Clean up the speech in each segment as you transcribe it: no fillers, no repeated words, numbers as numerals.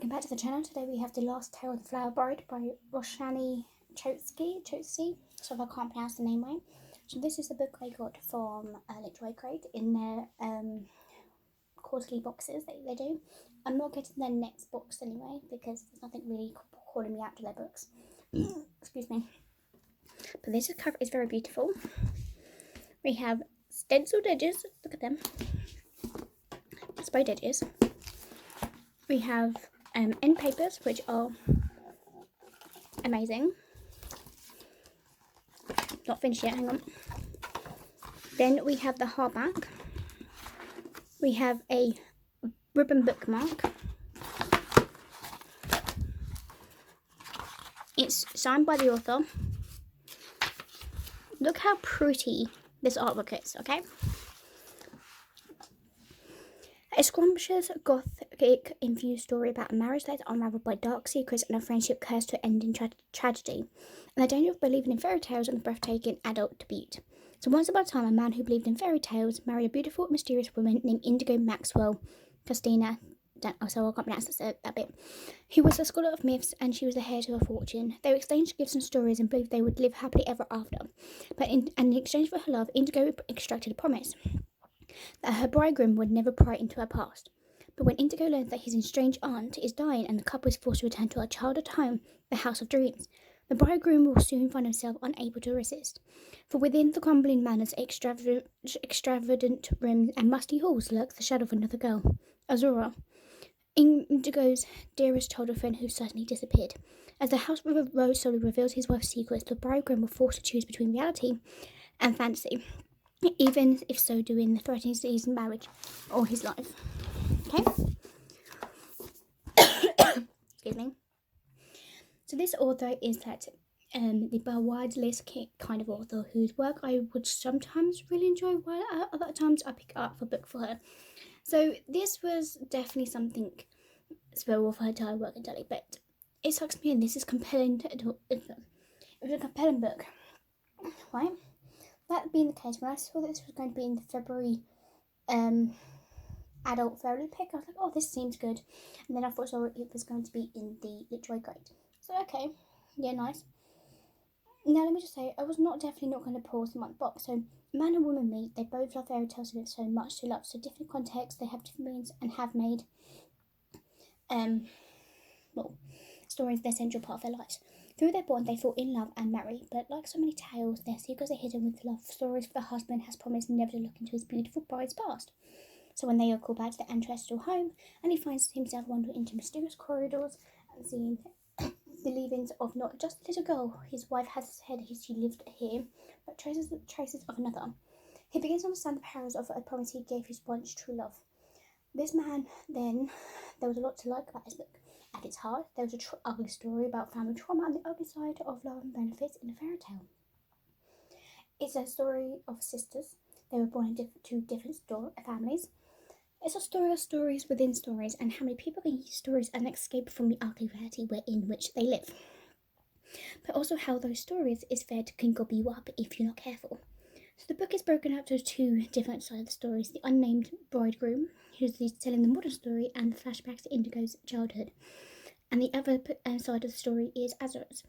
welcome back to the channel. Today we have The Last Tale of the Flower Bride by Roshani Chokshi, so if I can't pronounce the name right. So this is the book I got from Literary Crate in their quarterly boxes that they do. I'm not getting their next box anyway because there's nothing really calling me out to their books. Excuse me. But this cover is very beautiful. We have stenciled edges, look at them, sprayed edges. We have end papers, which are amazing. Not finished yet, hang on. Then we have the hardback. We have a ribbon bookmark. It's signed by the author. Look how pretty this artwork is, okay? A scrumptious, gothic-infused story about a marriage that is unraveled by dark secrets and a friendship cursed to end in tragedy, and the danger of believing in fairy tales and the breathtaking adult debut. So once upon a time, a man who believed in fairy tales married a beautiful, mysterious woman named Indigo Maxwell Christina. So I can't pronounce that bit. He was a scholar of myths, and she was the heir to a fortune. They exchanged gifts and stories and believed they would live happily ever after. But in exchange for her love, Indigo extracted a promise that her bridegroom would never pry into her past. But when Indigo learns that his estranged aunt is dying and the couple is forced to return to her childhood home, the House of Dreams, the bridegroom will soon find himself unable to resist. For within the crumbling manors, extravagant rooms, and musty halls lurks the shadow of another girl, Azura, Indigo's dearest childhood friend who suddenly disappeared. As the House of Rose slowly reveals his wife's secrets, the bridegroom will force to choose between reality and fantasy, even if so doing threatens his marriage or his life. Okay? Excuse me. So this author is the wide list kind of author whose work I would sometimes really enjoy, while other times I pick up a book for her. So this was definitely something special for her entire work entirely, but it sucks me in. This is compelling. It was a compelling book, right? That being the case, when I saw that this was going to be in the February adult fairy pick, I was like, oh, this seems good. And then I thought it was going to be in the Literary Crate. So, okay. Yeah, nice. Now, let me just say, I was definitely not going to pause the month box. So, man and woman meet. They both love fairy tales and it's so much to love. So, different contexts, they have different meanings and have made stories the central part of their lives. Through their bond, they fall in love and marry, but like so many tales, their secrets are hidden with love stories, for the husband has promised never to look into his beautiful bride's past. So when they are called back to their ancestral home, and he finds himself wandering into mysterious corridors and seeing the leavings of not just the little girl his wife has said she lived here, but traces of another. He begins to understand the perils of a promise he gave his once true love. This man, then, there was a lot to like about this book. At its heart, there was an ugly story about family trauma and the ugly side of love and benefits in a fairy tale. It's a story of sisters. They were born in two different families. It's a story of stories within stories, and how many people can use stories as an escape from the ugly reality in which they live. But also how those stories can gobble you up if you're not careful. So the book is broken up to two different sides of the stories: the unnamed bridegroom, who's telling the modern story, and the flashbacks to Indigo's childhood. And the other side of the story is Azura's,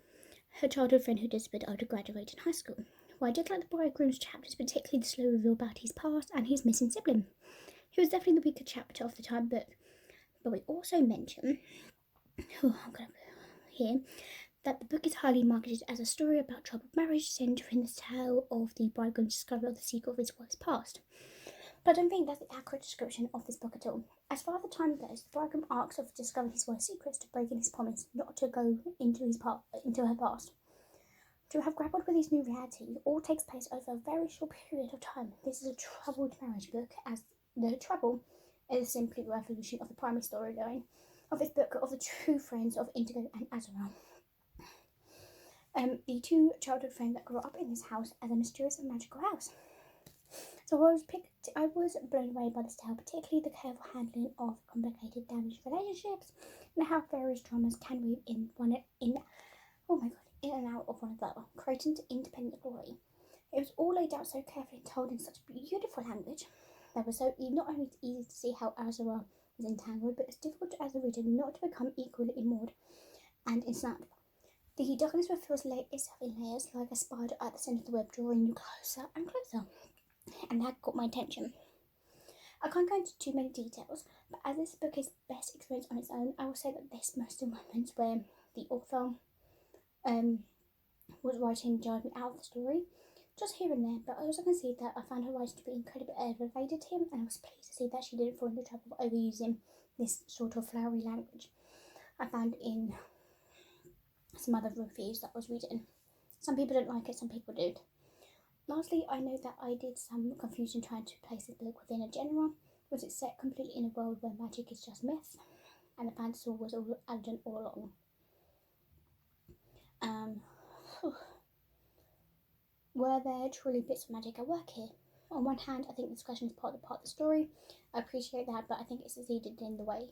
her childhood friend who disappeared after graduating high school. Well, I did like the bridegroom's chapters, particularly the slow reveal about his past and his missing sibling. He was definitely the weaker chapter of the time book. But we also mention that the book is highly marketed as a story about troubled marriage, centering the tale of the bridegroom's discovery of the secret of his wife's past. But I don't think that's the accurate description of this book at all. As far as the time goes, the bridegroom asks of discovering his wife's secrets to breaking his promise not to go into her past. To have grappled with his new reality, all takes place over a very short period of time. This is a troubled marriage book, as the trouble is simply the revolution of the primary storyline of this book of the true friends of Indigo and Azura. The two childhood friends that grew up in this house as a mysterious and magical house. So I was blown away by this tale, particularly the careful handling of complicated, damaged relationships, and how various dramas can weave in and out of one another, creating independent glory. It was all laid out so carefully and told in such beautiful language that was so not only easy to see how Azura is entangled, but it's difficult as a reader not to become equally immured and ensnared. The darkness reveals itself in layers like a spider at the centre of the web, drawing you closer and closer. And that got my attention. I can't go into too many details, but as this book is best experienced on its own, I will say that there's most of the moments where the author was writing drive me out of the story, just here and there, but I also can see that I found her writing to be incredibly elevated to him, and I was pleased to see that she didn't fall into the trap of overusing this sort of flowery language I found in some other reviews that I was reading. Some people don't like it, some people do. Lastly, I know that I did some confusion trying to place this book within a genre. Was it set completely in a world where magic is just myth, and the fantasy was all elegant all along? Were there truly bits of magic at work here? On one hand, I think this question is part of the story. I appreciate that, but I think it succeeded in the way.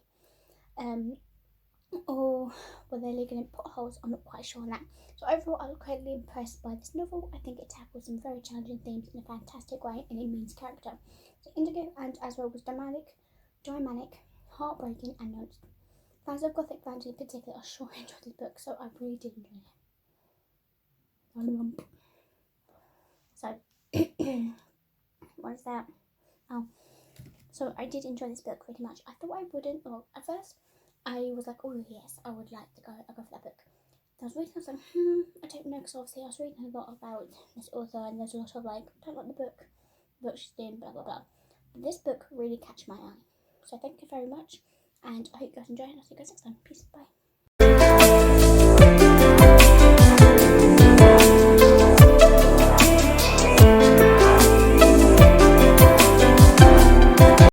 Or were they leaking in potholes? I'm not quite sure on that. So overall, I was greatly impressed by this novel. I think it tackles some very challenging themes in a fantastic way, and it means character. So Indigo and as well was dramatic, heartbreaking, and nuanced. Fans of Gothic fantasy in particular are sure enjoyed this book, so I really did enjoy it. So, what is that? Oh, so I did enjoy this book pretty much. I thought I wouldn't, or at first, I was like, oh yes, I would like to go for that book. I was reading, I was like, I don't know, because obviously I was reading a lot about this author, and there's a lot of like, don't like the book she's doing, blah blah blah. But this book really catch my eye. So thank you very much, and I hope you guys enjoy, and I'll see you guys next time. Peace, bye.